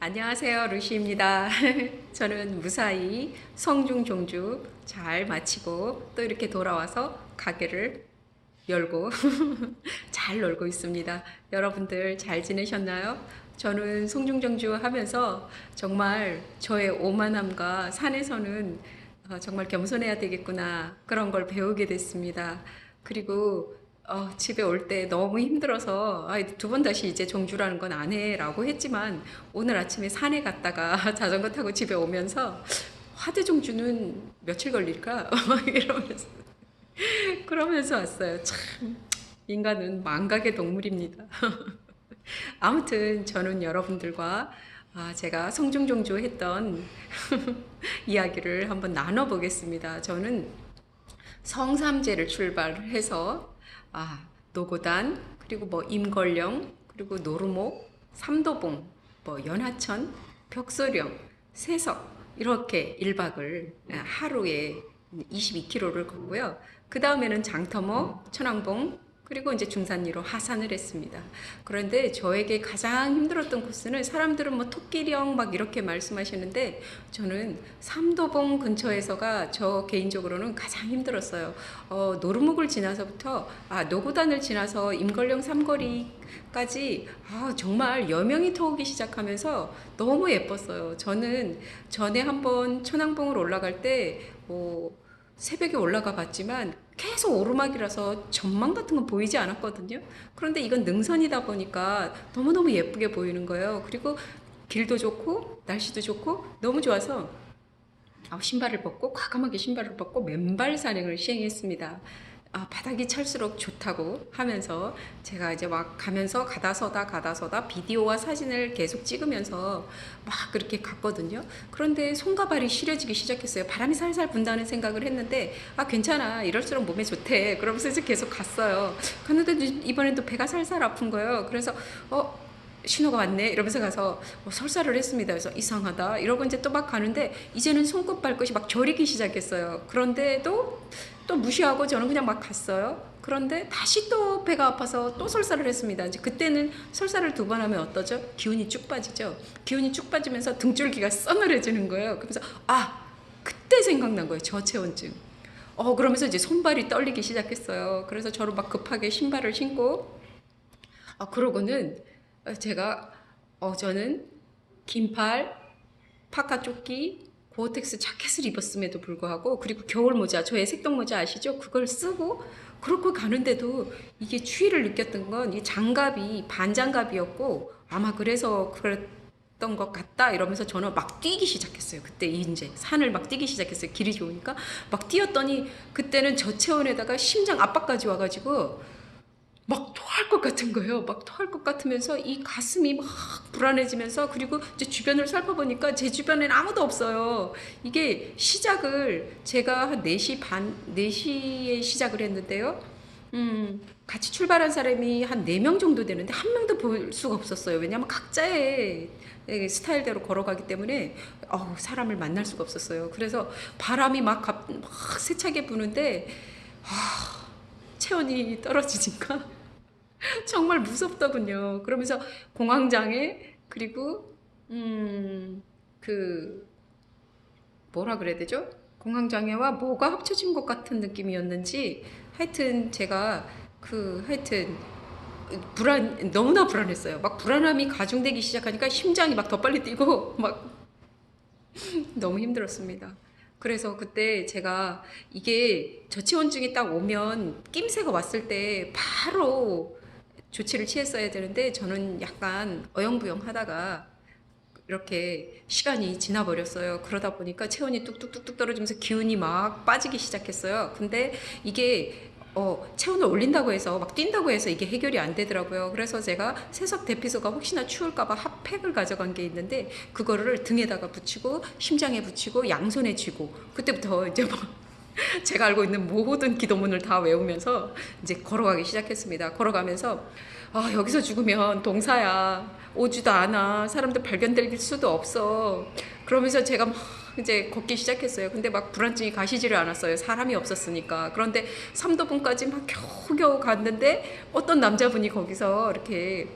안녕하세요, 루시입니다. 저는 무사히 성중 종주 잘 마치고 또 이렇게 돌아와서 가게를 열고 잘 놀고 있습니다. 여러분들 잘 지내셨나요? 저는 성중 종주 하면서 정말 저의 오만함과 산에서는 정말 겸손해야 되겠구나 그런 걸 배우게 됐습니다. 그리고 집에 올 때 너무 힘들어서 두 번 다시 이제 종주라는 건 안 해라고 했지만 오늘 아침에 산에 갔다가 자전거 타고 집에 오면서 화대 종주는 며칠 걸릴까? 이러면서 그러면서 왔어요. 참 인간은 망각의 동물입니다. 아무튼 저는 여러분들과 제가 성중종주 했던 이야기를 한번 나눠보겠습니다. 저는 성삼제를 출발해서 노고단 그리고 뭐 임걸령 그리고 노루목 삼도봉 뭐 연하천 벽소령 세석 이렇게 1박을 하루에 22km를 걷고요. 그 다음에는 장터목 천왕봉 그리고 이제 중산리로 하산을 했습니다. 그런데 저에게 가장 힘들었던 코스는 사람들은 뭐 토끼령 막 이렇게 말씀하시는데 저는 삼도봉 근처에서가 저 개인적으로는 가장 힘들었어요. 노루목을 지나서부터 노고단을 지나서 임걸령 삼거리까지 정말 여명이 터오기 시작하면서 너무 예뻤어요. 저는 전에 한번 천왕봉을 올라갈 때 새벽에 올라가 봤지만 계속 오르막이라서 전망 같은 건 보이지 않았거든요. 그런데 이건 능선이다 보니까 너무너무 예쁘게 보이는 거예요. 그리고 길도 좋고 날씨도 좋고 너무 좋아서 신발을 벗고 과감하게 신발을 벗고 맨발 산행을 시행했습니다. 바닥이 찰수록 좋다고 하면서 제가 이제 막 가면서 가다 서다 비디오와 사진을 계속 찍으면서 막 그렇게 갔거든요. 그런데 손과 발이 시려지기 시작했어요. 바람이 살살 분다는 생각을 했는데 괜찮아 이럴수록 몸에 좋대 그러면서 이제 계속 갔어요. 갔는데 이번엔 또 배가 살살 아픈 거예요. 그래서 신호가 왔네 이러면서 가서 설사를 했습니다. 그래서 이상하다 이러고 이제 또 막 가는데 이제는 손끝 발끝이 막 저리기 시작했어요. 그런데도 또 무시하고 저는 그냥 막 갔어요. 그런데 다시 또 배가 아파서 또 설사를 했습니다. 이제 그때는 설사를 2번 하면 어떠죠? 기운이 쭉 빠지죠. 기운이 쭉 빠지면서 등줄기가 서늘해지는 거예요. 그래서 그때 생각난 거예요. 저체온증. 그러면서 이제 손발이 떨리기 시작했어요. 그래서 저를 막 급하게 신발을 신고 그러고는 제가 저는 긴팔, 파카 조끼, 고어텍스 자켓을 입었음에도 불구하고 그리고 겨울 모자, 저의 색동 모자 아시죠? 그걸 쓰고 그렇게 가는데도 이게 추위를 느꼈던 건 이 장갑이 반장갑이었고 아마 그래서 그랬던 것 같다 이러면서 저는 막 뛰기 시작했어요. 그때 이제 산을 막 뛰기 시작했어요. 길이 좋으니까 막 뛰었더니 그때는 저체온에다가 심장 압박까지 와가지고 막 토할 것 같은 거예요. 막 토할 것 같으면서 이 가슴이 막 불안해지면서 그리고 이제 주변을 살펴보니까 제 주변에는 아무도 없어요. 이게 시작을 제가 한 4시 반, 4시에 시작을 했는데요. 같이 출발한 사람이 한 4명 정도 되는데 한 명도 볼 수가 없었어요. 왜냐하면 각자의 스타일대로 걸어가기 때문에 사람을 만날 수가 없었어요. 그래서 바람이 막 세차게 부는데 체온이 떨어지니까 정말 무섭더군요. 그러면서 공황장애 그리고 그 뭐라 그래야 되죠? 공황장애와 뭐가 합쳐진 것 같은 느낌이었는지 하여튼 제가 하여튼 너무나 불안했어요. 막 불안함이 가중되기 시작하니까 심장이 막 더 빨리 뛰고 막 너무 힘들었습니다. 그래서 그때 제가 이게 저체온증이 딱 오면 낌새가 왔을 때 바로 조치를 취했어야 되는데 저는 약간 어영부영 하다가 이렇게 시간이 지나버렸어요. 그러다 보니까 체온이 뚝뚝뚝뚝 떨어지면서 기운이 막 빠지기 시작했어요. 근데 이게 체온을 올린다고 해서 막 뛴다고 해서 이게 해결이 안 되더라고요. 그래서 제가 세석 대피소가 혹시나 추울까봐 핫팩을 가져간 게 있는데 그거를 등에다가 붙이고 심장에 붙이고 양손에 쥐고 그때부터 이제 막 제가 알고 있는 모든 기도문을 다 외우면서 이제 걸어가기 시작했습니다. 걸어가면서 여기서 죽으면 동사야. 오지도 않아. 사람들 발견될 수도 없어. 그러면서 제가 막 이제 걷기 시작했어요. 근데 막 불안증이 가시지를 않았어요. 사람이 없었으니까. 그런데 삼도봉까지 막 겨우겨우 갔는데 어떤 남자분이 거기서 이렇게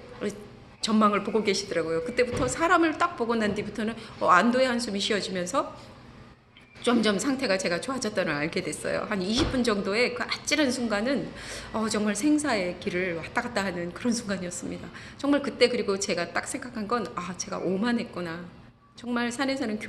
전망을 보고 계시더라고요. 그때부터 사람을 딱 보고 난 뒤부터는 안도의 한숨이 쉬어지면서 점점 상태가 제가 좋아졌다는 걸 알게 됐어요. 한 20분 정도의 그 아찔한 순간은 정말 생사의 길을 왔다 갔다 하는 그런 순간이었습니다. 정말 그때 그리고 제가 딱 생각한 건 제가 오만했구나. 정말 산에서는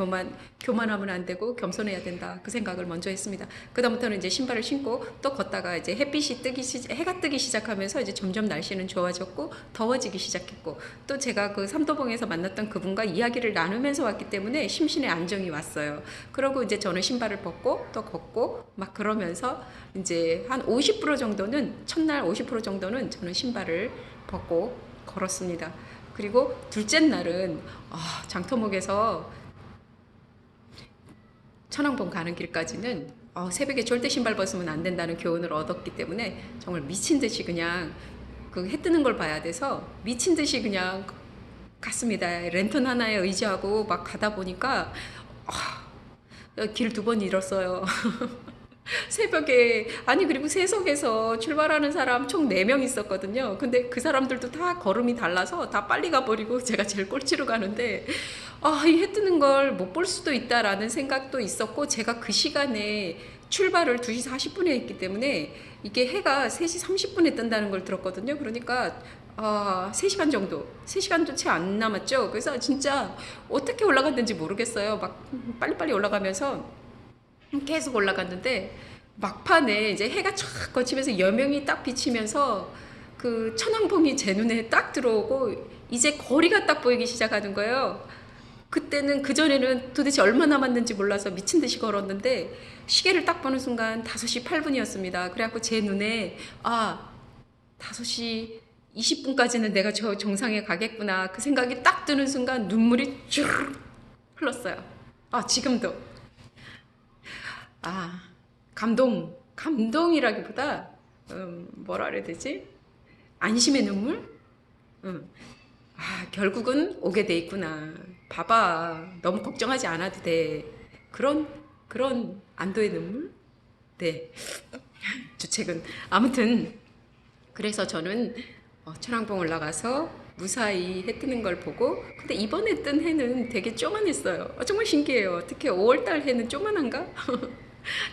교만하면 안 되고 겸손해야 된다. 그 생각을 먼저 했습니다. 그다음부터는 이제 신발을 신고 또 걷다가 이제 해가 뜨기 시작하면서 이제 점점 날씨는 좋아졌고 더워지기 시작했고 또 제가 그 삼도봉에서 만났던 그분과 이야기를 나누면서 왔기 때문에 심신의 안정이 왔어요. 그러고 이제 저는 신발을 벗고 또 걷고 막 그러면서 이제 한 50% 정도는 첫날 50% 정도는 저는 신발을 벗고 걸었습니다. 그리고 둘째 날은 장터목에서 천왕봉 가는 길까지는 새벽에 절대 신발 벗으면 안 된다는 교훈을 얻었기 때문에 정말 미친 듯이 그냥 그 해 뜨는 걸 봐야 돼서 미친 듯이 그냥 갔습니다. 랜턴 하나에 의지하고 막 가다 보니까 길 2번 잃었어요. 새벽에 그리고 세석에서 출발하는 사람 총 4명 있었거든요. 근데 그 사람들도 다 걸음이 달라서 다 빨리 가버리고 제가 제일 꼴찌로 가는데 이 해 뜨는 걸 못 볼 수도 있다라는 생각도 있었고 제가 그 시간에 출발을 2시 40분에 했기 때문에 이게 해가 3시 30분에 뜬다는 걸 들었거든요. 그러니까 3시간 정도, 3시간도 채 안 남았죠. 그래서 진짜 어떻게 올라갔는지 모르겠어요. 막 빨리빨리 올라가면서 계속 올라갔는데 막판에 이제 해가 쫙 거치면서 여명이 딱 비치면서 그 천왕봉이 제 눈에 딱 들어오고 이제 거리가 딱 보이기 시작하는 거예요. 그때는 그전에는 도대체 얼마 남았는지 몰라서 미친 듯이 걸었는데 시계를 딱 보는 순간 5시 8분이었습니다. 그래갖고 제 눈에 5시 20분까지는 내가 저 정상에 가겠구나 그 생각이 딱 드는 순간 눈물이 쭉 흘렀어요. 지금도 감동이라기보다 뭐라 그래야 되지? 안심의 눈물? 결국은 오게 돼 있구나. 봐봐, 너무 걱정하지 않아도 돼. 그런 안도의 눈물? 네. 주책은 아무튼 그래서 저는 천왕봉 올라가서 무사히 해 뜨는 걸 보고 근데 이번에 뜬 해는 되게 쪼만했어요. 정말 신기해요. 어떻게 5월달 해는 쪼만한가?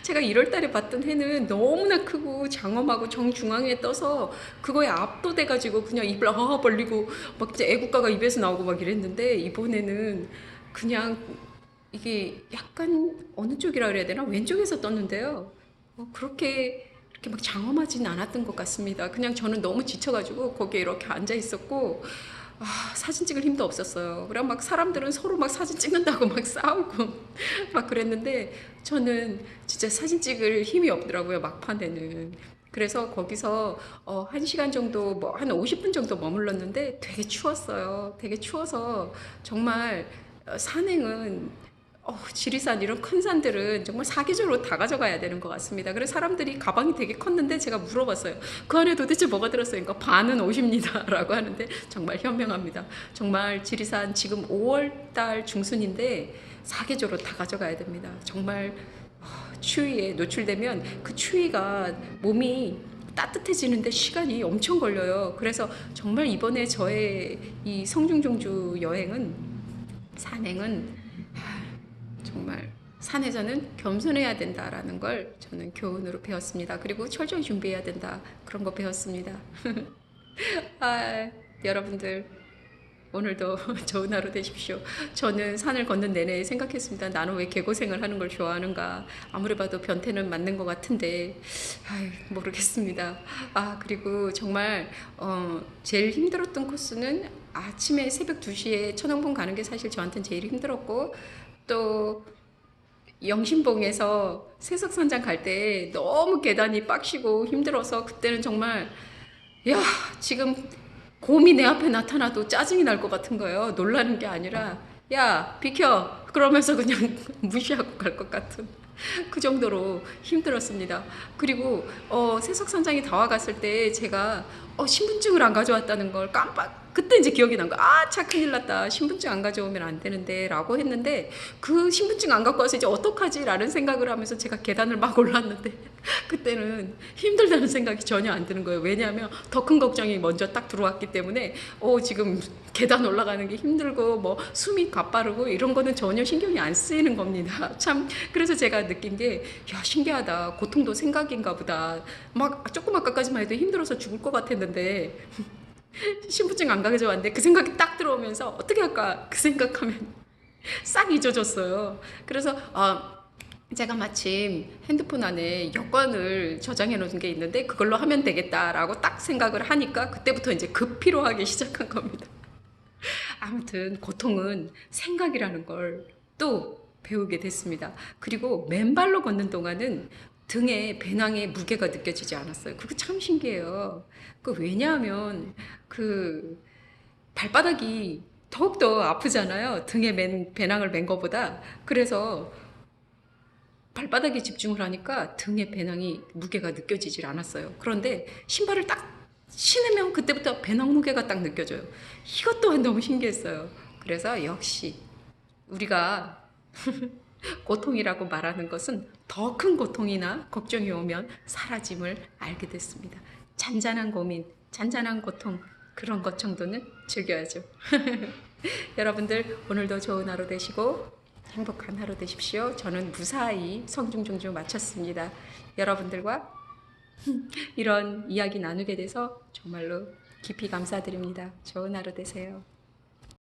제가 1월달에 봤던 해는 너무나 크고 장엄하고 정중앙에 떠서 그거에 압도돼가지고 그냥 입을 벌리고 막 이제 애국가가 입에서 나오고 막 이랬는데 이번에는 그냥 이게 약간 어느 쪽이라 그래야 되나? 왼쪽에서 떴는데요. 그렇게 막 장엄하진 않았던 것 같습니다. 그냥 저는 너무 지쳐가지고 거기에 이렇게 앉아 있었고 사진 찍을 힘도 없었어요. 그래 막 사람들은 서로 막 사진 찍는다고 막 싸우고 막 그랬는데 저는 진짜 사진 찍을 힘이 없더라고요. 막판에는. 그래서 거기서 1시간 정도 한 50분 정도 머물렀는데 되게 추웠어요. 되게 추워서 정말 산행은 지리산 이런 큰 산들은 정말 사계절로 다 가져가야 되는 것 같습니다. 그래서 사람들이 가방이 되게 컸는데 제가 물어봤어요. 그 안에 도대체 뭐가 들었어요? 그러니까 반은 옷입니다. 라고 하는데 정말 현명합니다. 정말 지리산 지금 5월달 중순인데 사계절로 다 가져가야 됩니다. 정말 추위에 노출되면 그 추위가 몸이 따뜻해지는데 시간이 엄청 걸려요. 그래서 정말 이번에 저의 이 성중종주 여행은 산행은 정말 산에서는 겸손해야 된다라는 걸 저는 교훈으로 배웠습니다. 그리고 철저히 준비해야 된다. 그런 거 배웠습니다. 여러분들 오늘도 좋은 하루 되십시오. 저는 산을 걷는 내내 생각했습니다. 나는 왜 개고생을 하는 걸 좋아하는가. 아무리 봐도 변태는 맞는 것 같은데 모르겠습니다. 그리고 정말 제일 힘들었던 코스는 아침에 새벽 2시에 천왕봉 가는 게 사실 저한테는 제일 힘들었고 또 영신봉에서 세석산장 갈 때 너무 계단이 빡시고 힘들어서 그때는 정말 지금 곰이 내 앞에 나타나도 짜증이 날 것 같은 거예요. 놀라는 게 아니라 야 비켜 그러면서 그냥 무시하고 갈 것 같은 그 정도로 힘들었습니다. 그리고 세석산장이 다 와갔을 때 제가 신분증을 안 가져왔다는 걸 그때 이제 기억이 난 거야. 아, 차 큰일 났다. 신분증 안 가져오면 안 되는데 라고 했는데 그 신분증 안 갖고 와서 이제 어떡하지? 라는 생각을 하면서 제가 계단을 막 올랐는데 그때는 힘들다는 생각이 전혀 안 드는 거예요. 왜냐하면 더 큰 걱정이 먼저 딱 들어왔기 때문에 지금 계단 올라가는 게 힘들고 뭐 숨이 가빠르고 이런 거는 전혀 신경이 안 쓰이는 겁니다. 참 그래서 제가 느낀 게 야, 신기하다. 고통도 생각인가 보다. 막 조금 아까까지만 해도 힘들어서 죽을 것 같았는데 신분증 안 가져왔는데 그 생각이 딱 들어오면서 어떻게 할까 그 생각하면 싹 잊어졌어요. 그래서 제가 마침 핸드폰 안에 여권을 저장해 놓은 게 있는데 그걸로 하면 되겠다라고 딱 생각을 하니까 그때부터 이제 급필요하기 시작한 겁니다. 아무튼 고통은 생각이라는 걸 또 배우게 됐습니다. 그리고 맨발로 걷는 동안은 등에 배낭에 무게가 느껴지지 않았어요. 그거 참 신기해요. 왜냐하면 그 발바닥이 더욱더 아프잖아요. 등에 배낭을 맨 거보다. 그래서 발바닥에 집중을 하니까 등에 배낭이 무게가 느껴지질 않았어요. 그런데 신발을 딱 신으면 그때부터 배낭 무게가 딱 느껴져요. 이것 또한 너무 신기했어요. 그래서 역시 우리가 고통이라고 말하는 것은 더 큰 고통이나 걱정이 오면 사라짐을 알게 됐습니다. 잔잔한 고민, 잔잔한 고통 그런 것 정도는 즐겨야죠. 여러분들 오늘도 좋은 하루 되시고 행복한 하루 되십시오. 저는 무사히 성중종주 마쳤습니다. 여러분들과 이런 이야기 나누게 돼서 정말로 깊이 감사드립니다. 좋은 하루 되세요.